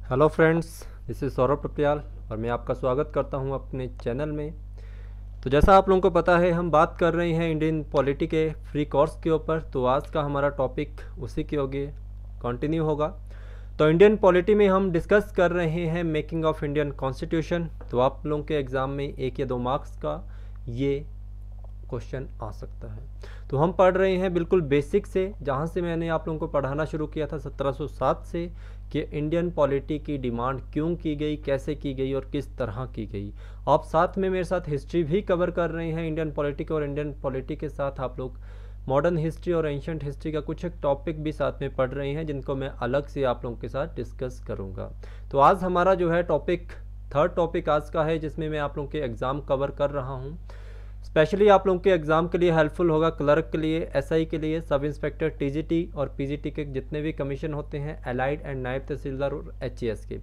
Hello friends, this is Saurabh Patiyal और मैं आपका स्वागत करता हूं अपने चैनल में। तो जैसा आप लोगों को पता है, हम बात कर रहे हैं इंडियन पॉलिटी के फ्री कोर्स के ऊपर। तो आज का हमारा टॉपिक उसी के होगी कंटिन्यू होगा। तो इंडियन पॉलिटी में हम डिस्कस कर रहे हैं मेकिंग ऑफ इंडियन कॉन्स्टिट्यूशन। तो आप लोगों के एग्ज़ाम में 1 या 2 मार्क्स का ये क्वेश्चन आ सकता है। तो हम पढ़ रहे हैं बिल्कुल बेसिक से, जहाँ से मैंने आप लोगों को पढ़ाना शुरू किया था 1707 से, कि इंडियन पॉलिटी की डिमांड क्यों की गई, कैसे की गई और किस तरह की गई। आप साथ में मेरे साथ हिस्ट्री भी कवर कर रहे हैं इंडियन पॉलिटी को, और इंडियन पॉलिटी के साथ आप लोग मॉडर्न हिस्ट्री और एंशंट हिस्ट्री का कुछ एक टॉपिक भी साथ में पढ़ रहे हैं, जिनको मैं अलग से आप लोगों के साथ डिस्कस करूँगा। तो आज हमारा जो है टॉपिक, थर्ड टॉपिक आज का है, जिसमें मैं आप लोगों के एग्ज़ाम कवर कर रहा हूँ। स्पेशली आप लोगों के एग्ज़ाम के लिए हेल्पफुल होगा, क्लर्क के लिए, एसआई के लिए, सब इंस्पेक्टर, टीजीटी और पीजीटी के जितने भी कमीशन होते हैं, एलाइड एंड नायब तहसीलदार और एचएएस के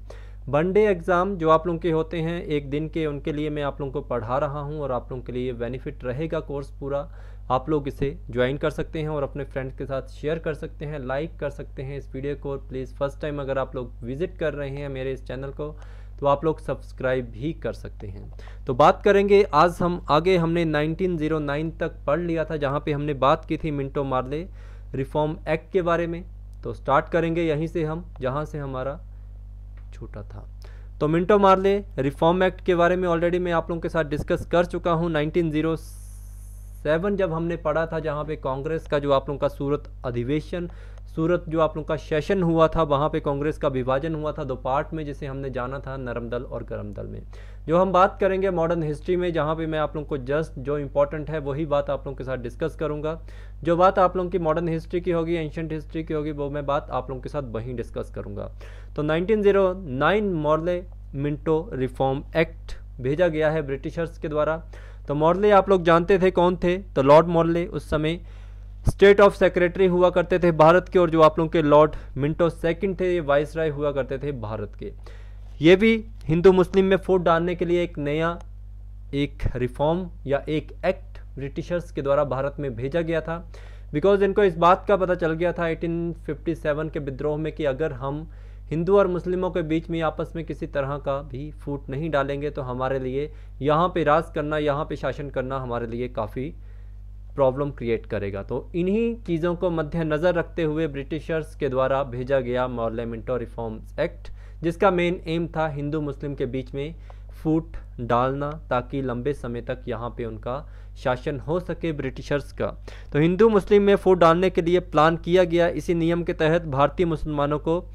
वनडे एग्ज़ाम जो आप लोगों के होते हैं एक दिन के, उनके लिए मैं आप लोगों को पढ़ा रहा हूं। और आप लोगों के लिए बेनिफिट रहेगा कोर्स पूरा। आप लोग इसे ज्वाइन कर सकते हैं और अपने फ्रेंड्स के साथ शेयर कर सकते हैं, लाइक कर सकते हैं इस वीडियो को। प्लीज़ फर्स्ट टाइम अगर आप लोग विजिट कर रहे हैं मेरे इस चैनल को, तो आप लोग सब्सक्राइब भी कर सकते हैं। तो बात करेंगे आज हम आगे। हमने 1909 तक पढ़ लिया था, जहाँ पे हमने बात की थी मिंटो मार्ले रिफॉर्म एक्ट के बारे में। तो स्टार्ट करेंगे यहीं से हम, जहाँ से हमारा छूटा था। तो मिंटो मार्ले रिफॉर्म एक्ट के बारे में ऑलरेडी मैं आप लोगों के साथ डिस्कस कर चुका हूँ। 1907 जब हमने पढ़ा था, जहाँ पे कांग्रेस का जो आप लोगों का सूरत अधिवेशन, सूरत जो आप लोगों का सेशन हुआ था, वहाँ पे कांग्रेस का विभाजन हुआ था 2 पार्ट में, जिसे हमने जाना था नरम दल और गरम दल में। जो हम बात करेंगे मॉडर्न हिस्ट्री में, जहाँ पे मैं आप लोगों को जस्ट जो इंपॉर्टेंट है वही बात आप लोगों के साथ डिस्कस करूँगा। जो बात आप लोगों की मॉडर्न हिस्ट्री की होगी, एंशंट हिस्ट्री की होगी, वो मैं बात आप लोगों के साथ वहीं डिस्कस करूँगा। तो 1909 मॉर्ले मिंटो रिफॉर्म एक्ट भेजा गया है ब्रिटिशर्स के द्वारा। तो मॉर्ले आप लोग जानते थे कौन थे। तो लॉर्ड मॉर्ले उस समय स्टेट ऑफ सेक्रेटरी हुआ करते थे भारत के, और जो आप लोगों के लॉर्ड मिंटो सेकंड थे, ये वाइसराय हुआ करते थे भारत के। ये भी हिंदू मुस्लिम में फूट डालने के लिए एक नया एक रिफॉर्म या एक एक्ट ब्रिटिशर्स के द्वारा भारत में भेजा गया था। बिकॉज इनको इस बात का पता चल गया था 1857 के विद्रोह में कि अगर हम हिंदू और मुस्लिमों के बीच में आपस में किसी तरह का भी फूट नहीं डालेंगे, तो हमारे लिए यहाँ पे राज करना, यहाँ पे शासन करना हमारे लिए काफ़ी प्रॉब्लम क्रिएट करेगा। तो इन्हीं चीज़ों को मद्देनज़र रखते हुए ब्रिटिशर्स के द्वारा भेजा गया मॉर्ले मिंटो रिफॉर्म्स एक्ट, जिसका मेन एम था हिंदू मुस्लिम के बीच में फूट डालना, ताकि लंबे समय तक यहाँ पे उनका शासन हो सके ब्रिटिशर्स का। तो हिंदू मुस्लिम में फूट डालने के लिए प्लान किया गया। इसी नियम के तहत भारतीय मुसलमानों को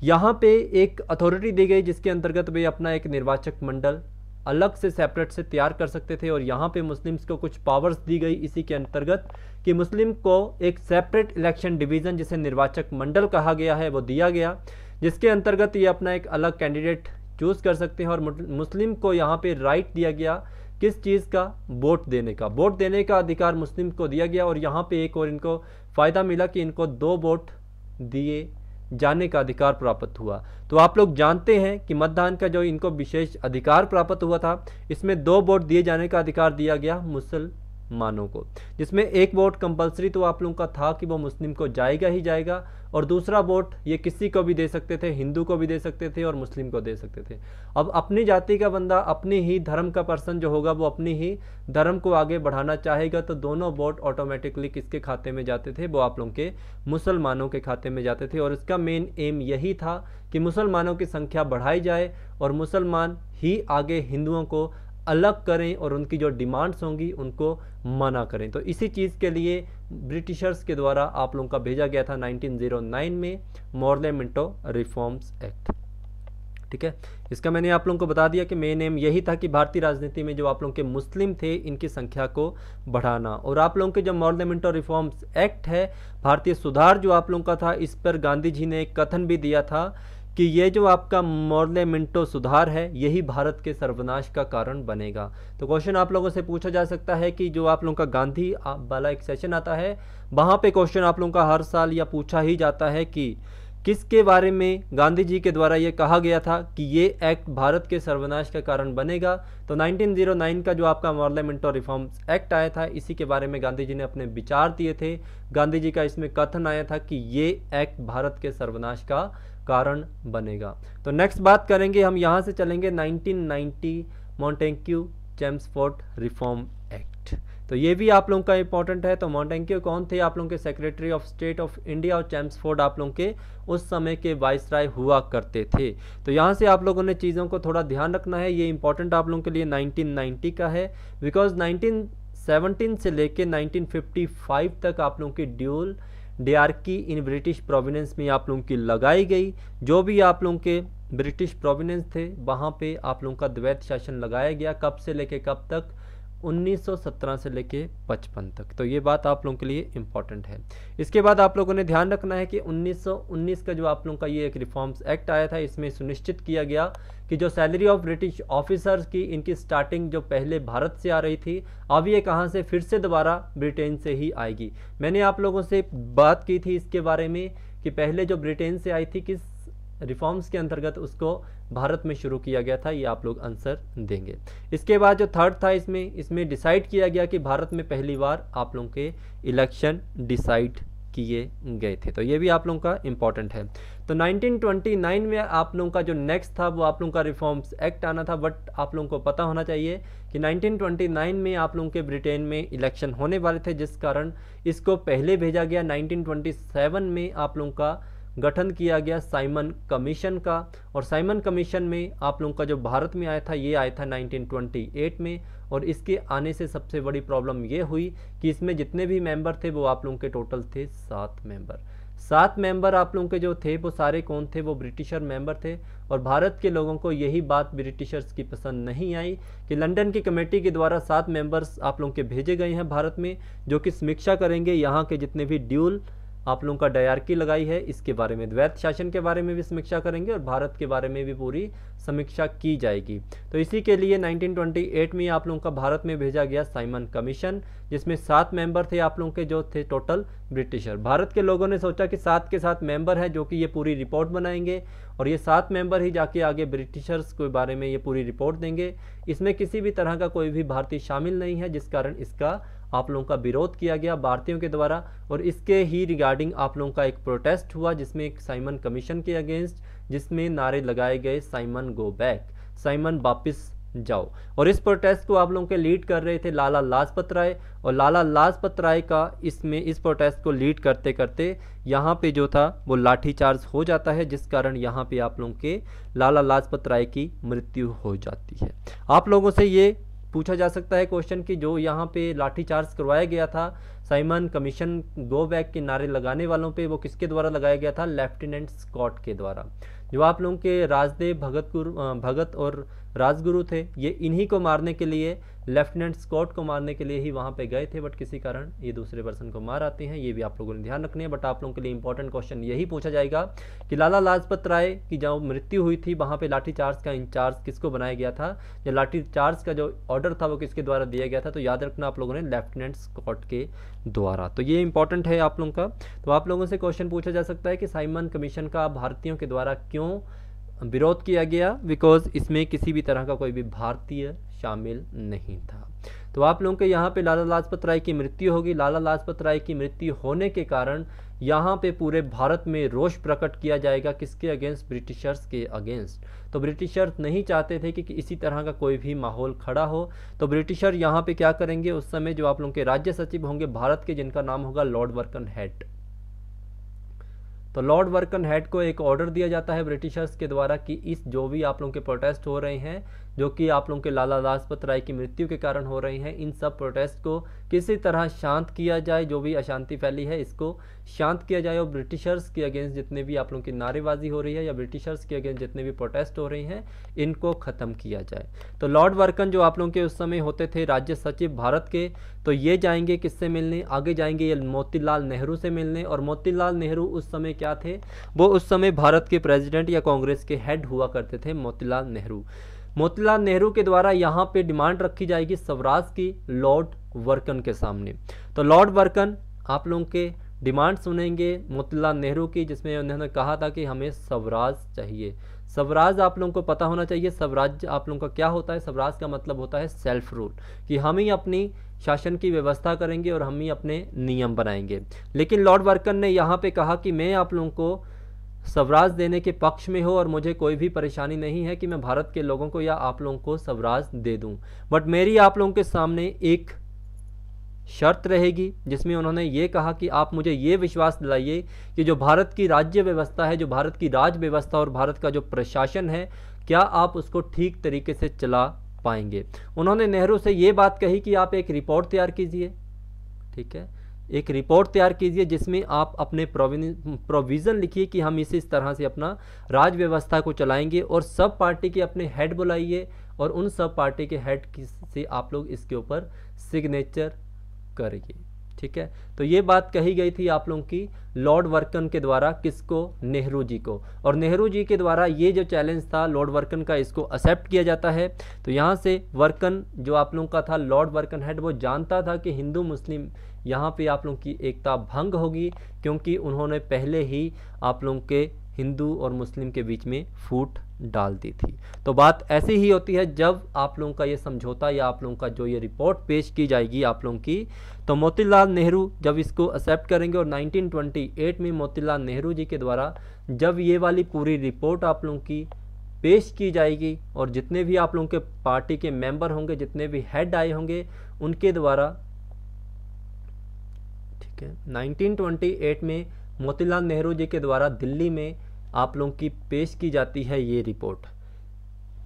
यहाँ पे एक अथॉरिटी दी गई, जिसके अंतर्गत वे अपना एक निर्वाचक मंडल अलग से सेपरेट से तैयार कर सकते थे। और यहाँ पे मुस्लिम्स को कुछ पावर्स दी गई इसी के अंतर्गत, कि मुस्लिम को एक सेपरेट इलेक्शन डिवीज़न, जिसे निर्वाचक मंडल कहा गया है, वो दिया गया, जिसके अंतर्गत ये अपना एक अलग कैंडिडेट चूज़ कर सकते हैं। और मुस्लिम को यहाँ पे राइट दिया गया किस चीज़ का, वोट देने का। वोट देने का अधिकार मुस्लिम को दिया गया। और यहाँ पे एक और इनको फ़ायदा मिला कि इनको 2 वोट दिए जाने का अधिकार प्राप्त हुआ। तो आप लोग जानते हैं कि मतदान का जो इनको विशेष अधिकार प्राप्त हुआ था, इसमें 2 वोट दिए जाने का अधिकार दिया गया मुसलमानों को, जिसमें 1 वोट कंपलसरी तो आप लोगों का था कि वो मुस्लिम को जाएगा ही जाएगा, और दूसरा वोट ये किसी को भी दे सकते थे, हिंदू को भी दे सकते थे और मुस्लिम को दे सकते थे। अब अपनी जाति का बंदा, अपनी ही धर्म का पर्सन जो होगा, वो अपनी ही धर्म को आगे बढ़ाना चाहेगा, तो दोनों वोट ऑटोमेटिकली किसके खाते में जाते थे, वो आप लोगों के मुसलमानों के खाते में जाते थे। और इसका मेन एम यही था कि मुसलमानों की संख्या बढ़ाई जाए और मुसलमान ही आगे हिंदुओं को अलग करें और उनकी जो डिमांड्स होंगी उनको मना करें। तो इसी चीज़ के लिए ब्रिटिशर्स के द्वारा आप लोगों का भेजा गया था 1909 में मॉर्ले मिंटो रिफॉर्म्स एक्ट। ठीक है, इसका मैंने आप लोगों को बता दिया कि मेन एम यही था कि भारतीय राजनीति में जो आप लोगों के मुस्लिम थे, इनकी संख्या को बढ़ाना। और आप लोगों के जो मॉर्ले मिंटो रिफॉर्म्स एक्ट है, भारतीय सुधार जो आप लोगों का था, इस पर गांधी जी ने एक कथन भी दिया था कि ये जो आपका मॉर्ले मिंटो सुधार है, यही भारत के सर्वनाश का कारण बनेगा। तो क्वेश्चन आप लोगों से पूछा जा सकता है कि जो आप लोगों का गांधी वाला एक सेशन आता है, वहाँ पे क्वेश्चन आप लोगों का हर साल या पूछा ही जाता है कि किसके बारे में गांधी जी के द्वारा ये कहा गया था कि ये एक्ट भारत के सर्वनाश का कारण बनेगा। तो 1909 का जो आपका मॉर्ले मिंटो रिफॉर्म्स एक्ट आया था, इसी के बारे में गांधी जी ने अपने विचार दिए थे। गांधी जी का इसमें कथन आया था कि ये एक्ट भारत के सर्वनाश का कारण बनेगा। तो नेक्स्ट बात करेंगे हम, यहाँ से चलेंगे 1990 मॉन्टेग्यू चेम्सफोर्ड रिफॉर्म एक्ट। तो ये भी आप लोगों का इंपॉर्टेंट है। तो मॉन्टेग्यू कौन थे? आप लोगों के secretary of state of India, और चेम्सफोर्ड आप लोगों के उस समय के वाइसराय हुआ करते थे। तो यहाँ से आप लोगों ने चीज़ों को थोड़ा ध्यान रखना है, ये इंपॉर्टेंट आप लोगों के लिए 1990 का है, बिकॉज 1917 से लेके 1955 तक आप लोगों की ड्यूल डियार्की इन ब्रिटिश प्रोविनेंस में आप लोगों की लगाई गई। जो भी आप लोगों के ब्रिटिश प्रोविनेंस थे वहाँ पे आप लोगों का द्वैत शासन लगाया गया। कब से लेके कब तक? 1917 से लेके 55 तक। तो ये बात आप लोगों के लिए इंपॉर्टेंट है। इसके बाद आप लोगों ने ध्यान रखना है कि 1919 का जो आप लोगों का ये एक रिफॉर्म्स एक्ट आया था, इसमें सुनिश्चित किया गया कि जो सैलरी ऑफ ब्रिटिश ऑफिसर्स की इनकी स्टार्टिंग जो पहले भारत से आ रही थी, अब ये कहाँ से? फिर से दोबारा ब्रिटेन से ही आएगी। मैंने आप लोगों से बात की थी इसके बारे में कि पहले जो ब्रिटेन से आई थी, किस रिफॉर्म्स के अंतर्गत उसको भारत में शुरू किया गया था, ये आप लोग आंसर देंगे। इसके बाद जो थर्ड था, इसमें डिसाइड किया गया कि भारत में पहली बार आप लोगों के इलेक्शन डिसाइड किए गए थे। तो ये भी आप लोगों का इंपॉर्टेंट है। तो 1929 में आप लोगों का जो नेक्स्ट था वो आप लोगों का रिफॉर्म्स एक्ट आना था, बट आप लोगों को पता होना चाहिए कि 1929 में आप लोगों के ब्रिटेन में इलेक्शन होने वाले थे, जिस कारण इसको पहले भेजा गया। 1927 में आप लोगों का गठन किया गया साइमन कमीशन का, और साइमन कमीशन में आप लोगों का जो भारत में आया था ये आया था 1928 में। और इसके आने से सबसे बड़ी प्रॉब्लम ये हुई कि इसमें जितने भी मेंबर थे वो आप लोगों के टोटल थे 7 मेंबर। 7 मेंबर आप लोगों के जो थे वो सारे कौन थे? वो ब्रिटिशर मेंबर थे। और भारत के लोगों को यही बात ब्रिटिशर्स की पसंद नहीं आई कि लंदन की कमेटी के द्वारा 7 मेंबर्स आप लोगों के भेजे गए हैं भारत में, जो कि समीक्षा करेंगे यहाँ के जितने भी ड्यूल आप लोगों का डायरकी लगाई है इसके बारे में, द्वैत शासन के बारे में भी समीक्षा करेंगे और भारत के बारे में भी पूरी समीक्षा की जाएगी। तो इसी के लिए 1928 में आप लोगों का भारत में भेजा गया साइमन कमीशन, जिसमें 7 मेंबर थे आप लोगों के जो थे टोटल ब्रिटिशर। भारत के लोगों ने सोचा कि 7 के 7 मेंबर हैं जो कि ये पूरी रिपोर्ट बनाएंगे, और ये 7 मेंबर ही जाके आगे ब्रिटिशर्स के बारे में ये पूरी रिपोर्ट देंगे। इसमें किसी भी तरह का कोई भी भारतीय शामिल नहीं है, जिस कारण इसका आप लोगों का विरोध किया गया भारतीयों के द्वारा। और इसके ही रिगार्डिंग आप लोगों का एक प्रोटेस्ट हुआ, जिसमें एक साइमन कमीशन के अगेंस्ट, जिसमें नारे लगाए गए साइमन गो बैक, साइमन वापिस जाओ। और इस प्रोटेस्ट को आप लोगों के लीड कर रहे थे लाला लाजपत राय, और लाला लाजपत राय का इस प्रोटेस्ट को लीड करते करते यहाँ पे जो था वो लाठीचार्ज हो जाता है, जिस कारण यहाँ पे आप लोगों के लाला लाजपत राय की मृत्यु हो जाती है। आप लोगों से ये पूछा जा सकता है क्वेश्चन कि जो यहाँ पे लाठीचार्ज करवाया गया था साइमन कमीशन गो बैक के नारे लगाने वालों पे, वो किसके द्वारा लगाया गया था? लेफ्टिनेंट स्कॉट के द्वारा। जो आप लोगों के राजदेव भगत और राजगुरु थे, ये इन्हीं को मारने के लिए, लेफ्टिनेंट स्कॉट को मारने के लिए ही वहाँ पे गए थे, बट किसी कारण ये दूसरे पर्सन को मार आते हैं। ये भी आप लोगों ने ध्यान रखनी है। बट आप लोगों के लिए इंपॉर्टेंट क्वेश्चन यही पूछा जाएगा कि लाला लाजपत राय की जो मृत्यु हुई थी वहाँ पे लाठीचार्ज का इंचार्ज किसको बनाया गया था, या लाठीचार्ज का जो ऑर्डर था वो किसके द्वारा दिया गया था? तो याद रखना आप लोगों ने, लेफ्टिनेंट स्कॉट के द्वारा। तो ये इंपॉर्टेंट है आप लोगों का। तो आप लोगों से क्वेश्चन पूछा जा सकता है कि साइमन कमीशन का भारतीयों के द्वारा क्यों विरोध किया गया? बिकॉज इसमें किसी भी तरह का कोई भी भारतीय शामिल नहीं था। तो आप लोगों के यहाँ पे लाला लाजपत राय की मृत्यु होगी। लाला लाजपत राय की मृत्यु होने के कारण यहाँ पे पूरे भारत में रोष प्रकट किया जाएगा, किसके अगेंस्ट? ब्रिटिशर्स के अगेंस्ट। तो ब्रिटिशर्स नहीं चाहते थे कि इसी तरह का कोई भी माहौल खड़ा हो। तो ब्रिटिशर यहाँ पे क्या करेंगे? उस समय जो आप लोगों के राज्य सचिव होंगे भारत के, जिनका नाम होगा लॉर्ड बर्कनहेड। तो लॉर्ड बर्कनहेड को एक ऑर्डर दिया जाता है ब्रिटिशर्स के द्वारा कि इस जो भी आप लोगों के प्रोटेस्ट हो रहे हैं, जो कि आप लोगों के लाला लाजपत राय की मृत्यु के कारण हो रहे हैं, इन सब प्रोटेस्ट को किसी तरह शांत किया जाए। जो भी अशांति फैली है इसको शांत किया जाए, और ब्रिटिशर्स के अगेंस्ट जितने भी आप लोगों की नारेबाजी हो रही है या ब्रिटिशर्स के अगेंस्ट जितने भी प्रोटेस्ट हो रही हैं, इनको ख़त्म किया जाए। तो लॉर्ड बर्कन जो आप लोगों के उस समय होते थे राज्य सचिव भारत के, तो ये जाएंगे किससे मिलने? आगे जाएंगे ये मोतीलाल नेहरू से मिलने। और मोतीलाल नेहरू उस समय क्या थे? वो उस समय भारत के प्रेसिडेंट या कांग्रेस के हेड हुआ करते थे, मोतीलाल नेहरू। मोतीलाल नेहरू के द्वारा यहाँ पे डिमांड रखी जाएगी स्वराज की लॉर्ड बर्कन के सामने। तो लॉर्ड बर्कन आप लोगों के डिमांड सुनेंगे मोतीलाल नेहरू की, जिसमें उन्होंने कहा था कि हमें स्वराज चाहिए। स्वराज आप लोगों को पता होना चाहिए, स्वराज आप लोगों का क्या होता है? स्वराज का मतलब होता है सेल्फ रूल, कि हम ही अपनी शासन की व्यवस्था करेंगे और हम ही अपने नियम बनाएंगे। लेकिन लॉर्ड बर्कन ने यहाँ पे कहा कि मैं आप लोगों को स्वराज देने के पक्ष में हो और मुझे कोई भी परेशानी नहीं है कि मैं भारत के लोगों को या आप लोगों को स्वराज दे दूं, बट मेरी आप लोगों के सामने एक शर्त रहेगी जिसमें उन्होंने ये कहा कि आप मुझे ये विश्वास दिलाइए कि जो भारत की राज्य व्यवस्था है, जो भारत की राज व्यवस्था और भारत का जो प्रशासन है, क्या आप उसको ठीक तरीके से चला पाएंगे। उन्होंने नेहरू से ये बात कही कि आप एक रिपोर्ट तैयार कीजिए, ठीक है, एक रिपोर्ट तैयार कीजिए जिसमें आप अपने प्रोविज़न लिखिए कि हम इस तरह से अपना राज व्यवस्था को चलाएंगे, और सब पार्टी के अपने हेड बुलाइए और उन सब पार्टी के हेड से आप लोग इसके ऊपर सिग्नेचर करिए, ठीक है। तो ये बात कही गई थी आप लोगों की लॉर्ड वर्कन के द्वारा, किसको, नेहरू जी को, और नेहरू जी के द्वारा ये जो चैलेंज था लॉर्ड वर्कन का, इसको एक्सेप्ट किया जाता है। तो यहाँ से वर्कन जो आप लोगों का था, लॉर्ड वर्कन हेड, वो जानता था कि हिंदू मुस्लिम यहाँ पे आप लोगों की एकता भंग होगी, क्योंकि उन्होंने पहले ही आप लोगों के हिंदू और मुस्लिम के बीच में फूट डाल दी थी। तो बात ऐसी ही होती है जब आप लोगों का ये समझौता या आप लोगों का जो ये रिपोर्ट पेश की जाएगी आप लोगों की, तो मोतीलाल नेहरू जब इसको एक्सेप्ट करेंगे, और 1928 में मोतीलाल नेहरू जी के द्वारा जब ये वाली पूरी रिपोर्ट आप लोगों की पेश की जाएगी, और जितने भी आप लोगों के पार्टी के मेंबर होंगे, जितने भी हेड आए होंगे, उनके द्वारा, ठीक है, 1928 में मोतीलाल नेहरू जी के द्वारा दिल्ली में आप लोगों की पेश की जाती है ये रिपोर्ट।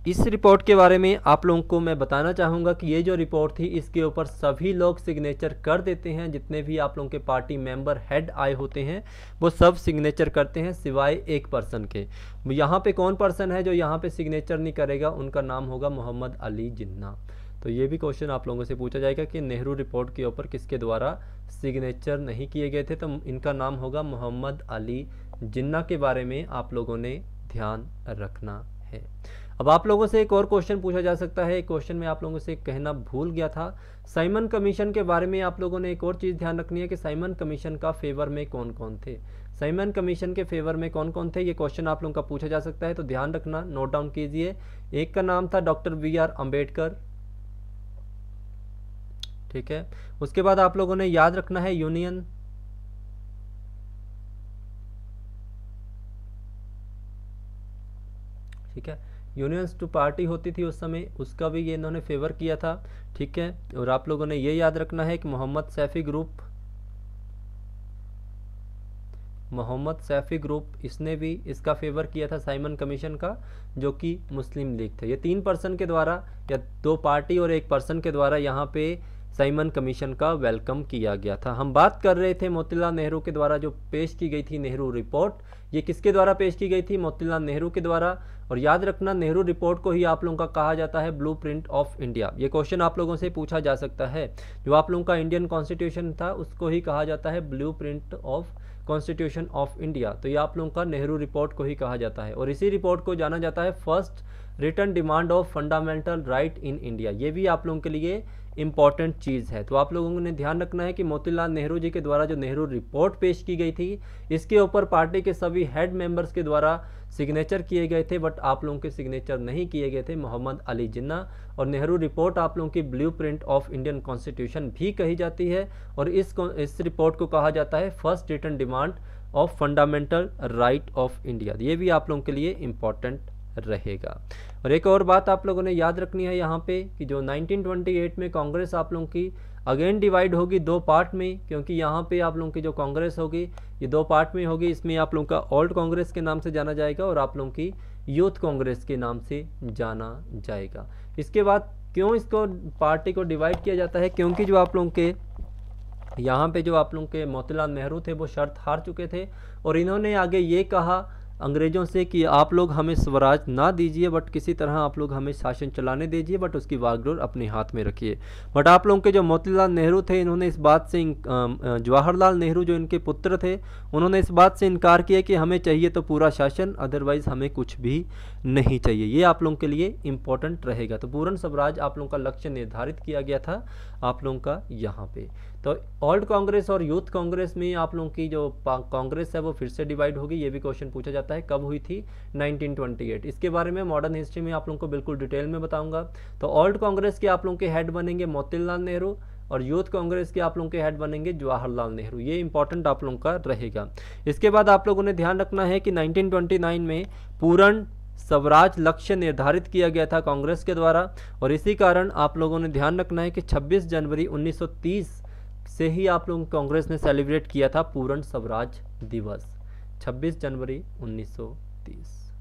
इस रिपोर्ट के बारे में आप लोगों को मैं बताना चाहूँगा कि ये जो रिपोर्ट थी इसके ऊपर सभी लोग सिग्नेचर कर देते हैं, जितने भी आप लोगों के पार्टी मेंबर हेड आए होते हैं वो सब सिग्नेचर करते हैं सिवाय एक पर्सन के। यहाँ पे कौन पर्सन है जो यहाँ पे सिग्नेचर नहीं करेगा, उनका नाम होगा मोहम्मद अली जिन्ना। तो ये भी क्वेश्चन आप लोगों से पूछा जाएगा कि नेहरू रिपोर्ट के ऊपर किसके द्वारा सिग्नेचर नहीं किए गए थे, तो इनका नाम होगा मोहम्मद अली जिन्ना के बारे में आप लोगों ने ध्यान रखना है। अब आप लोगों से एक और क्वेश्चन पूछा जा सकता है, एक क्वेश्चन में आप लोगों से कहना भूल गया था, साइमन कमीशन के बारे में आप लोगों ने एक और चीज़ ध्यान रखनी है कि साइमन कमीशन का फेवर में कौन कौन थे। साइमन कमीशन के फेवर में कौन कौन थे, ये क्वेश्चन आप लोगों का पूछा जा सकता है, तो ध्यान रखना, नोट डाउन कीजिए। एक का नाम था डॉक्टर BR अम्बेडकर, ठीक है। उसके बाद आप लोगों ने याद रखना है यूनियन, ठीक है, यूनियंस टू पार्टी होती थी उस समय, उसका भी ये इन्होंने फेवर किया था, ठीक है। और आप लोगों ने ये याद रखना है कि मोहम्मद सैफी ग्रुप इसने भी इसका फेवर किया था साइमन कमीशन का, जो कि मुस्लिम लीग थे। ये 3 पर्सन के द्वारा या 2 पार्टी और 1 पर्सन के द्वारा यहाँ पे साइमन कमीशन का वेलकम किया गया था। हम बात कर रहे थे मोतीलाल नेहरू के द्वारा जो पेश की गई थी नेहरू रिपोर्ट, ये किसके द्वारा पेश की गई थी, मोतीलाल नेहरू के द्वारा। और याद रखना नेहरू रिपोर्ट को ही आप लोगों का कहा जाता है ब्लूप्रिंट ऑफ इंडिया। ये क्वेश्चन आप लोगों से पूछा जा सकता है, जो आप लोगों का इंडियन कॉन्स्टिट्यूशन था उसको ही कहा जाता है blueprint of constitution of India. तो ये आप लोगों का नेहरू रिपोर्ट को ही कहा जाता है, और इसी रिपोर्ट को जाना जाता है first written demand of fundamental right in India. ये भी आप लोगों के लिए इंपॉर्टेंट चीज़ है। तो आप लोगों ने ध्यान रखना है कि मोतीलाल नेहरू जी के द्वारा जो नेहरू रिपोर्ट पेश की गई थी, इसके ऊपर पार्टी के सभी हेड मेंबर्स के द्वारा सिग्नेचर किए गए थे, बट आप लोगों के सिग्नेचर नहीं किए गए थे मोहम्मद अली जिन्ना। और नेहरू रिपोर्ट आप लोगों की ब्लूप्रिंट ऑफ इंडियन कॉन्स्टिट्यूशन भी कही जाती है, और इस रिपोर्ट को कहा जाता है first written demand of fundamental right of India. ये भी आप लोगों के लिए इंपॉर्टेंट रहेगा। और एक और बात आप लोगों ने याद रखनी है यहाँ पे कि जो 1928 में कांग्रेस आप लोगों की अगेन डिवाइड होगी 2 पार्ट में, क्योंकि यहाँ पे आप लोगों की जो कांग्रेस होगी ये 2 पार्ट में होगी। इसमें आप लोगों का ओल्ड कांग्रेस के नाम से जाना जाएगा और आप लोगों की यूथ कांग्रेस के नाम से जाना जाएगा। इसके बाद क्यों इसको पार्टी को डिवाइड किया जाता है, क्योंकि जो आप लोगों के यहाँ पे जो आप लोगों के मोतीलाल नेहरू थे वो शर्त हार चुके थे, और इन्होंने आगे ये कहा अंग्रेज़ों से कि आप लोग हमें स्वराज ना दीजिए, बट किसी तरह आप लोग हमें शासन चलाने दीजिए, बट उसकी वागडोर अपने हाथ में रखिए। बट आप लोगों के जो मोतीलाल नेहरू थे इन्होंने इस बात से जवाहरलाल नेहरू जो इनके पुत्र थे उन्होंने इस बात से इनकार किया कि हमें चाहिए तो पूरा शासन, अदरवाइज़ हमें कुछ भी नहीं चाहिए। ये आप लोगों के लिए इम्पोर्टेंट रहेगा। तो पूर्ण स्वराज आप लोगों का लक्ष्य निर्धारित किया गया था आप लोगों का यहाँ पे। तो ओल्ड कांग्रेस और यूथ कांग्रेस में आप लोगों की जो कांग्रेस है वो फिर से डिवाइड होगी। ये भी क्वेश्चन पूछा जाता है कब हुई थी, 1928। इसके बारे में मॉडर्न हिस्ट्री में आप लोगों को बिल्कुल डिटेल में बताऊंगा। तो ओल्ड कांग्रेस के आप लोगों के हेड बनेंगे मोतीलाल नेहरू, और यूथ कांग्रेस के आप लोगों के हेड बनेंगे जवाहरलाल नेहरू। ये इंपॉर्टेंट आप लोगों का रहेगा। इसके बाद आप लोगों ने ध्यान रखना है कि 1929 में पूर्ण स्वराज लक्ष्य निर्धारित किया गया था कांग्रेस के द्वारा, और इसी कारण आप लोगों ने ध्यान रखना है कि 26 जनवरी 1930 से ही आप लोगों कांग्रेस ने सेलिब्रेट किया था पूर्ण स्वराज दिवस, 26 जनवरी 1930,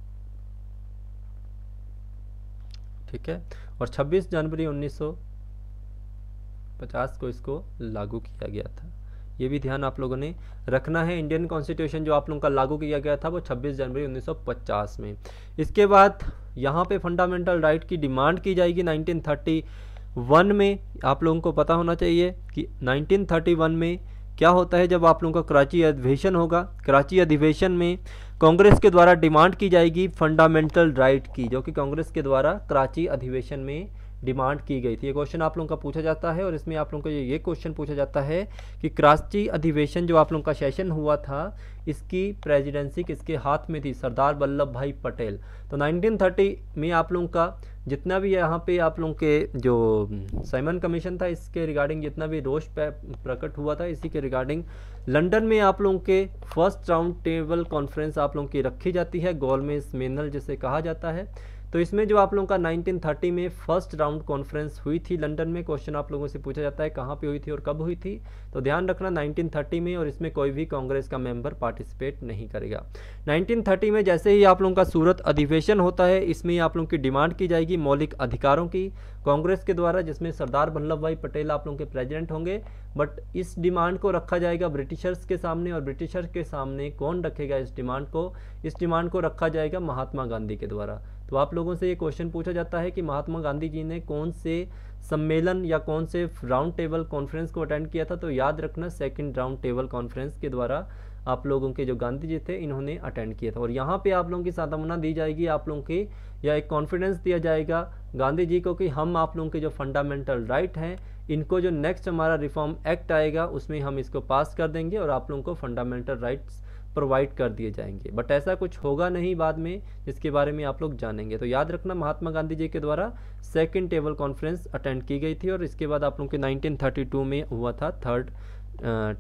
ठीक है। और 26 जनवरी 1950 को इसको लागू किया गया था। ये भी ध्यान आप लोगों ने रखना है। इंडियन कॉन्स्टिट्यूशन जो आप लोगों का लागू किया गया था वो 26 जनवरी 1950 में। इसके बाद यहाँ पे फंडामेंटल राइट की डिमांड की जाएगी 1931 में। आप लोगों को पता होना चाहिए कि 1931 में क्या होता है। जब आप लोगों का कराची अधिवेशन होगा, कराची अधिवेशन में कांग्रेस के द्वारा डिमांड की जाएगी फंडामेंटल राइट की, जो कि कांग्रेस के द्वारा कराची अधिवेशन में डिमांड की गई थी। ये क्वेश्चन आप लोगों का पूछा जाता है, और इसमें आप लोगों को ये क्वेश्चन पूछा जाता है कि कराची अधिवेशन जो आप लोगों का सेशन हुआ था, इसकी प्रेसिडेंसी किसके हाथ में थी? सरदार वल्लभ भाई पटेल। तो 1930 में आप लोगों का जितना भी यहाँ पे आप लोगों के जो साइमन कमीशन था, इसके रिगार्डिंग जितना भी रोष प्रकट हुआ था, इसी के रिगार्डिंग लंदन में आप लोगों के फर्स्ट राउंड टेबल कॉन्फ्रेंस आप लोगों की रखी जाती है, गोलमेज मेनल जिसे कहा जाता है। तो इसमें जो आप लोगों का 1930 में फर्स्ट राउंड कॉन्फ्रेंस हुई थी लंदन में। क्वेश्चन आप लोगों से पूछा जाता है कहाँ पे हुई थी और कब हुई थी, तो ध्यान रखना 1930 में, और इसमें कोई भी कांग्रेस का मेंबर पार्टिसिपेट नहीं करेगा। 1930 में जैसे ही आप लोगों का सूरत अधिवेशन होता है, इसमें आप लोगों की डिमांड की जाएगी मौलिक अधिकारों की कांग्रेस के द्वारा, जिसमें सरदार वल्लभ भाई पटेल आप लोगों के प्रेसिडेंट होंगे। बट इस डिमांड को रखा जाएगा ब्रिटिशर्स के सामने, और ब्रिटिशर्स के सामने कौन रखेगा इस डिमांड को? इस डिमांड को रखा जाएगा महात्मा गांधी के द्वारा। तो आप लोगों से ये क्वेश्चन पूछा जाता है कि महात्मा गांधी जी ने कौन से सम्मेलन या कौन से राउंड टेबल कॉन्फ्रेंस को अटेंड किया था? तो याद रखना सेकंड राउंड टेबल कॉन्फ्रेंस के द्वारा आप लोगों के जो गांधी जी थे, इन्होंने अटेंड किया था। और यहाँ पे आप लोगों की सांत्वना दी जाएगी आप लोगों की, या एक कॉन्फिडेंस दिया जाएगा गांधी जी को कि हम आप लोगों के जो फंडामेंटल राइट हैं, इनको जो नेक्स्ट हमारा रिफॉर्म एक्ट आएगा उसमें हम इसको पास कर देंगे और आप लोगों को फंडामेंटल राइट्स प्रोवाइड कर दिए जाएंगे। बट ऐसा कुछ होगा नहीं बाद में, जिसके बारे में आप लोग जानेंगे। तो याद रखना महात्मा गांधी जी के द्वारा सेकंड टेबल कॉन्फ्रेंस अटेंड की गई थी, और इसके बाद आप लोगों के 1932 में हुआ था थर्ड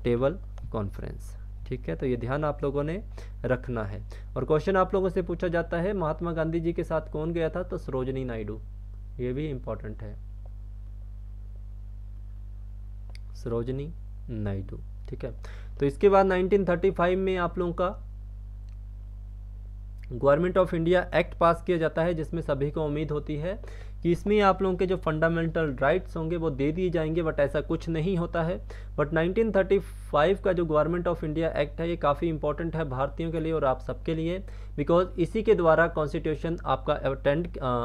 टेबल कॉन्फ्रेंस, ठीक है। तो ये ध्यान आप लोगों ने रखना है। और क्वेश्चन आप लोगों से पूछा जाता है महात्मा गांधी जी के साथ कौन गया था? तो सरोजनी नायडू, ये भी इंपॉर्टेंट है, सरोजनी नायडू, ठीक है। तो इसके बाद 1935 में आप लोगों का गवर्नमेंट ऑफ इंडिया एक्ट पास किया जाता है, जिसमें सभी को उम्मीद होती है कि इसमें आप लोगों के जो फंडामेंटल राइट्स होंगे वो दे दिए जाएंगे। बट ऐसा कुछ नहीं होता है। बट 1935 का जो गवर्नमेंट ऑफ इंडिया एक्ट है, ये काफ़ी इंपॉर्टेंट है भारतीयों के लिए और आप सबके लिए, बिकॉज इसी के द्वारा कॉन्स्टिट्यूशन आपका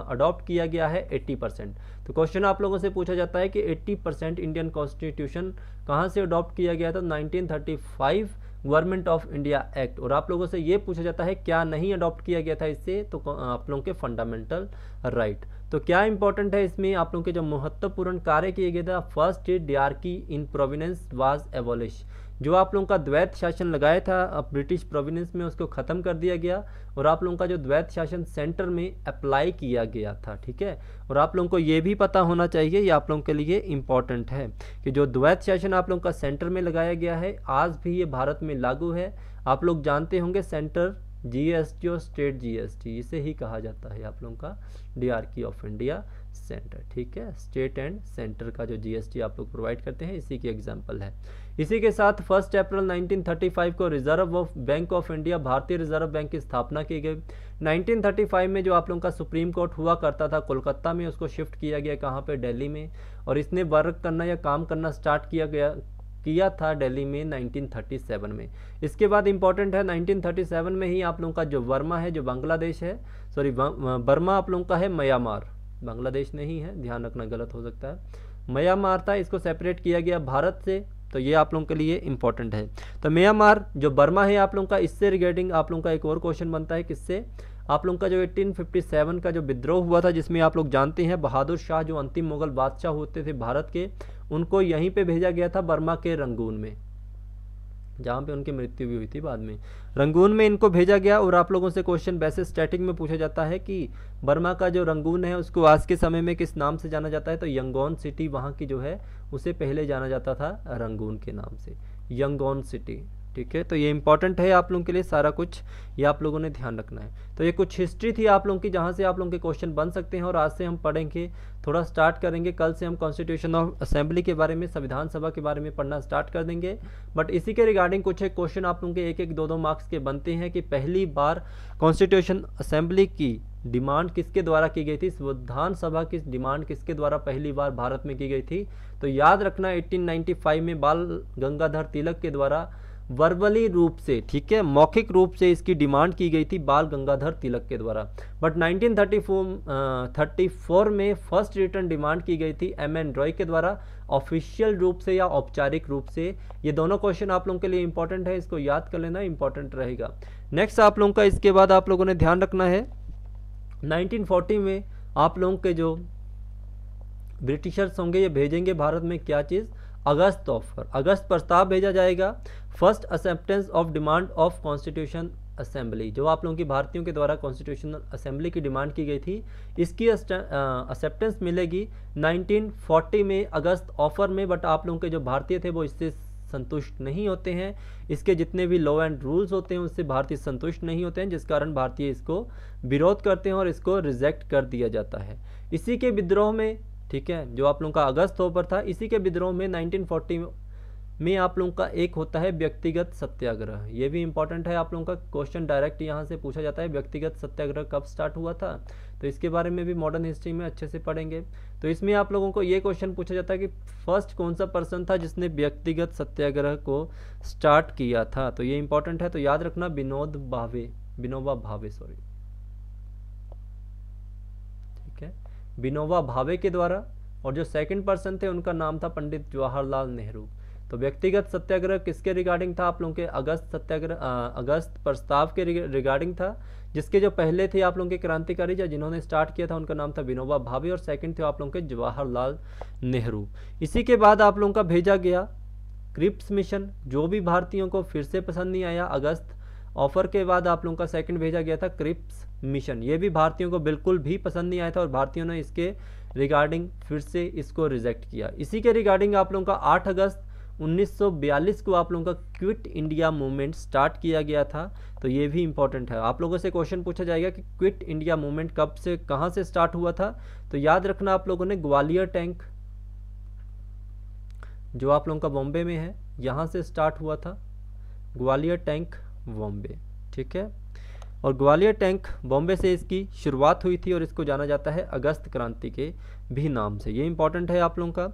अडॉप्ट किया गया है 80%। तो क्वेश्चन आप लोगों से पूछा जाता है कि 80% इंडियन कॉन्स्टिट्यूशन कहाँ से अडॉप्ट किया गया था? 1935 गवर्नमेंट ऑफ इंडिया एक्ट। और आप लोगों से ये पूछा जाता है क्या नहीं अडॉप्ट किया गया था इससे? तो आप लोगों के फंडामेंटल राइट। तो क्या इंपॉर्टेंट है इसमें? आप लोगों के जो महत्वपूर्ण कार्य किए गए थे, first diarchy in provinces was abolish. जो आप लोगों का द्वैत शासन लगाया था ब्रिटिश प्रोविनेंस में, उसको ख़त्म कर दिया गया और आप लोगों का जो द्वैत शासन सेंटर में अप्लाई किया गया था, ठीक है। और आप लोगों को ये भी पता होना चाहिए, ये आप लोगों के लिए इम्पॉर्टेंट है कि जो द्वैत शासन आप लोगों का सेंटर में लगाया गया है, आज भी ये भारत में लागू है। आप लोग जानते होंगे सेंटर जीएसटी और स्टेट जीएसटी, इसे ही कहा जाता है आप लोगों का डियार्की ऑफ इंडिया सेंटर, ठीक है। स्टेट एंड सेंटर का जो जीएसटी आप लोग प्रोवाइड करते हैं, इसी की एग्जांपल है। इसी के साथ 1 अप्रैल 1935 को रिजर्व बैंक ऑफ इंडिया, भारतीय रिजर्व बैंक की स्थापना की गई। 1935 में जो आप लोगों का सुप्रीम कोर्ट हुआ करता था कोलकाता में, उसको शिफ्ट किया गया कहाँ पे? दिल्ली में। और इसने वर्क करना या काम करना स्टार्ट किया था दिल्ली में 1937 में। इसके बाद इंपॉर्टेंट है 1937 में ही आप लोगों का जो बर्मा है, जो बांग्लादेश है, सॉरी बर्मा आप लोगों का है म्यांमार, बांग्लादेश नहीं है, ध्यान रखना गलत हो सकता है। म्यांमार था, इसको सेपरेट किया गया भारत से, तो ये आप लोगों के लिए इंपॉर्टेंट है। तो म्यांमार जो बर्मा है आप लोगों का, इससे रिगार्डिंग आप लोगों का एक और क्वेश्चन बनता है, किससे? आप लोगों का जो 1857 का जो विद्रोह हुआ था, जिसमें आप लोग जानते हैं बहादुर शाह जो अंतिम मुगल बादशाह होते थे भारत के, उनको यहीं पे भेजा गया था बर्मा के रंगून में, जहाँ पे उनकी मृत्यु भी हुई थी बाद में। रंगून में इनको भेजा गया और आप लोगों से क्वेश्चन वैसे स्टैटिक में पूछा जाता है कि बर्मा का जो रंगून है उसको आज के समय में किस नाम से जाना जाता है, तो यंगोन सिटी वहाँ की जो है उसे पहले जाना जाता था रंगून के नाम से, यंगोन सिटी। ठीक है, तो ये इंपॉर्टेंट है आप लोगों के लिए सारा कुछ, ये आप लोगों ने ध्यान रखना है। तो ये कुछ हिस्ट्री थी आप लोगों की जहाँ से आप लोगों के क्वेश्चन बन सकते हैं, और आज से हम पढ़ेंगे, थोड़ा स्टार्ट करेंगे। कल से हम कॉन्स्टिट्यूशन ऑफ असेंबली के बारे में, संविधान सभा के बारे में पढ़ना स्टार्ट कर देंगे। बट इसी के रिगार्डिंग कुछ एक क्वेश्चन आप लोगों के 1-1, 2-2 मार्क्स के बनते हैं कि पहली बार कॉन्स्टिट्यूशन असेंबली की डिमांड किसके द्वारा की गई थी, संविधान सभा की डिमांड किसके द्वारा पहली बार भारत में की गई थी। तो याद रखना 1895 में बाल गंगाधर तिलक के द्वारा वर्बली रूप से, ठीक है, मौखिक रूप से इसकी डिमांड की गई थी बाल गंगाधर तिलक के द्वारा। बट 1934 में फर्स्ट रिटर्न डिमांड की गई थी एम.एन. रॉय के द्वारा, ऑफिशियल रूप से या औपचारिक रूप से। ये दोनों क्वेश्चन आप लोगों के लिए इंपॉर्टेंट है, इसको याद कर लेना, इंपॉर्टेंट रहेगा। नेक्स्ट आप लोगों का इसके बाद आप लोगों ने ध्यान रखना है 1940 में आप लोगों के जो ब्रिटिशर्स होंगे ये भेजेंगे भारत में क्या चीज़, अगस्त ऑफर, अगस्त प्रस्ताव भेजा जाएगा, first acceptance of demand of constitution assembly, जो आप लोगों की भारतीयों के द्वारा कॉन्स्टिट्यूशनल असेंबली की डिमांड की गई थी, इसकी एक्सेप्टेंस मिलेगी 1940 में अगस्त ऑफर में। बट आप लोगों के जो भारतीय थे वो इससे संतुष्ट नहीं होते हैं, इसके जितने भी लॉ एंड रूल्स होते हैं उससे भारतीय संतुष्ट नहीं होते हैं, जिस कारण भारतीय इसको विरोध करते हैं और इसको रिजेक्ट कर दिया जाता है। इसी के विद्रोह में, ठीक है, जो आप लोगों का अगस्त ऑफर था, इसी के विद्रोह में 1940 में आप लोगों का एक होता है व्यक्तिगत सत्याग्रह। ये भी इंपॉर्टेंट है, आप लोगों का क्वेश्चन डायरेक्ट यहाँ से पूछा जाता है, व्यक्तिगत सत्याग्रह कब स्टार्ट हुआ था, तो इसके बारे में भी मॉडर्न हिस्ट्री में अच्छे से पढ़ेंगे। तो इसमें आप लोगों को ये क्वेश्चन पूछा जाता है कि फर्स्ट कौन सा पर्सन था जिसने व्यक्तिगत सत्याग्रह को स्टार्ट किया था, तो ये इंपॉर्टेंट है। तो याद रखना विनोबा भावे, ठीक है, विनोबा भावे के द्वारा। और जो सेकंड पर्सन थे उनका नाम था पंडित जवाहरलाल नेहरू। तो व्यक्तिगत सत्याग्रह किसके रिगार्डिंग था, आप लोगों के अगस्त प्रस्ताव के रिगार्डिंग था, जिसके जो पहले थे आप लोगों के क्रांतिकारी या जिन्होंने स्टार्ट किया था उनका नाम था विनोबा भावे, और सेकंड थे आप लोगों के जवाहरलाल नेहरू। इसी के बाद आप लोगों का भेजा गया क्रिप्स मिशन, जो भी भारतीयों को फिर से पसंद नहीं आया। अगस्त ऑफर के बाद आप लोगों का सेकंड भेजा गया था क्रिप्स मिशन, ये भी भारतीयों को बिल्कुल भी पसंद नहीं आया था और भारतीयों ने इसके रिगार्डिंग फिर से इसको रिजेक्ट किया। इसी के रिगार्डिंग आप लोगों का 8 अगस्त 1942 को आप लोगों का क्विट इंडिया मूवमेंट स्टार्ट किया गया था। तो ये भी इंपॉर्टेंट है, आप लोगों से क्वेश्चन पूछा जाएगा कि क्विट इंडिया मूवमेंट कब से कहाँ से स्टार्ट हुआ था। तो याद रखना आप लोगों ने ग्वालियर टैंक, जो आप लोगों का बॉम्बे में है, यहाँ से स्टार्ट हुआ था, ग्वालियर टैंक बॉम्बे, ठीक है। और ग्वालियर टैंक बॉम्बे से इसकी शुरुआत हुई थी और इसको जाना जाता है अगस्त क्रांति के भी नाम से। ये इंपॉर्टेंट है आप लोगों का।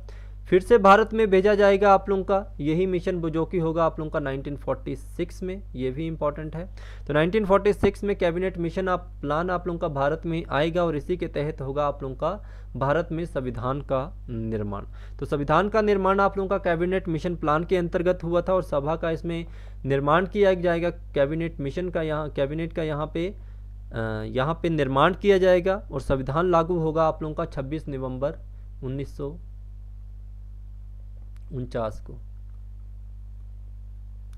फिर से भारत में भेजा जाएगा आप लोगों का यही मिशन, जो कि होगा आप लोगों का 1946 में, ये भी इंपॉर्टेंट है। तो 1946 में कैबिनेट मिशन प्लान आप लोगों का भारत में आएगा और इसी के तहत होगा आप लोगों का भारत में संविधान का निर्माण। तो संविधान का निर्माण आप लोगों का कैबिनेट मिशन प्लान के अंतर्गत हुआ था और सभा का इसमें निर्माण किया जाएगा, कैबिनेट मिशन का कैबिनेट का यहाँ पे निर्माण किया जाएगा और संविधान लागू होगा आप लोगों का 26 नवंबर 1949 को,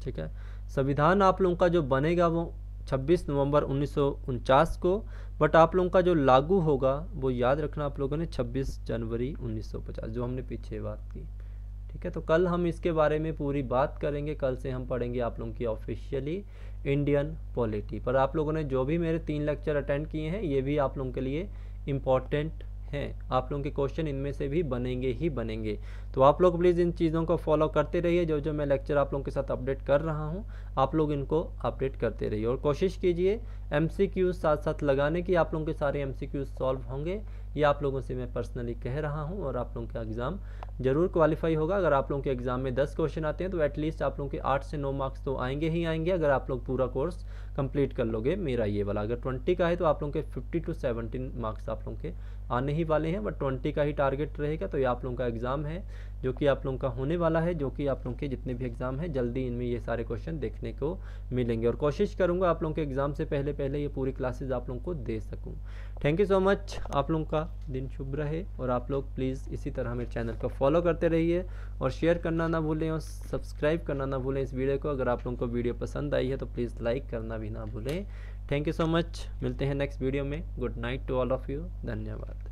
ठीक है। संविधान आप लोगों का जो बनेगा वो 26 नवंबर 1949 को, बट आप लोगों का जो लागू होगा वो याद रखना आप लोगों ने 26 जनवरी 1950, जो हमने पीछे बात की, ठीक है। तो कल हम इसके बारे में पूरी बात करेंगे, कल से हम पढ़ेंगे आप लोगों की ऑफिशियली इंडियन पॉलिटी। पर आप लोगों ने जो भी मेरे 3 लेक्चर अटेंड किए हैं ये भी आप लोगों के लिए इम्पॉर्टेंट हैं, आप लोगों के क्वेश्चन इनमें से भी बनेंगे ही बनेंगे। तो आप लोग प्लीज़ इन चीज़ों को फॉलो करते रहिए, जो मैं लेक्चर आप लोगों के साथ अपडेट कर रहा हूं आप लोग इनको अपडेट करते रहिए और कोशिश कीजिए MCQ साथ साथ लगाने की, आप लोगों के सारे MCQ सॉल्व होंगे, ये आप लोगों से मैं पर्सनली कह रहा हूं और आप लोगों का एग्ज़ाम जरूर क्वालिफाई होगा। अगर आप लोगों के एग्जाम में 10 क्वेश्चन आते हैं तो एटलीस्ट आप लोगों के 8 से 9 मार्क्स तो आएंगे ही आएंगे, अगर आप लोग पूरा कोर्स कंप्लीट कर लोगे मेरा ये वाला। अगर 20 का है तो आप लोगों के 50 to 70 मार्क्स आप लोगों के आने ही वाले हैं, बट 20 का ही टारगेट रहेगा। तो ये आप लोगों का एग्ज़ाम है जो कि आप लोगों का होने वाला है, जो कि आप लोगों के जितने भी एग्ज़ाम हैं जल्दी इनमें ये सारे क्वेश्चन देखने को मिलेंगे और कोशिश करूँगा आप लोगों के एग्ज़ाम से पहले ये पूरी क्लासेज आप लोगों को दे सकूँ। थैंक यू सो मच आप लोगों का दिन शुभ रहे और आप लोग प्लीज़ इसी तरह मेरे चैनल को फॉलो करते रहिए और शेयर करना ना भूलें और सब्सक्राइब करना ना भूलें इस वीडियो को। अगर आप लोगों को वीडियो पसंद आई है तो प्लीज़ लाइक करना भी ना भूलें। थैंक यू सो मच, मिलते हैं नेक्स्ट वीडियो में। Good night to all of you, धन्यवाद।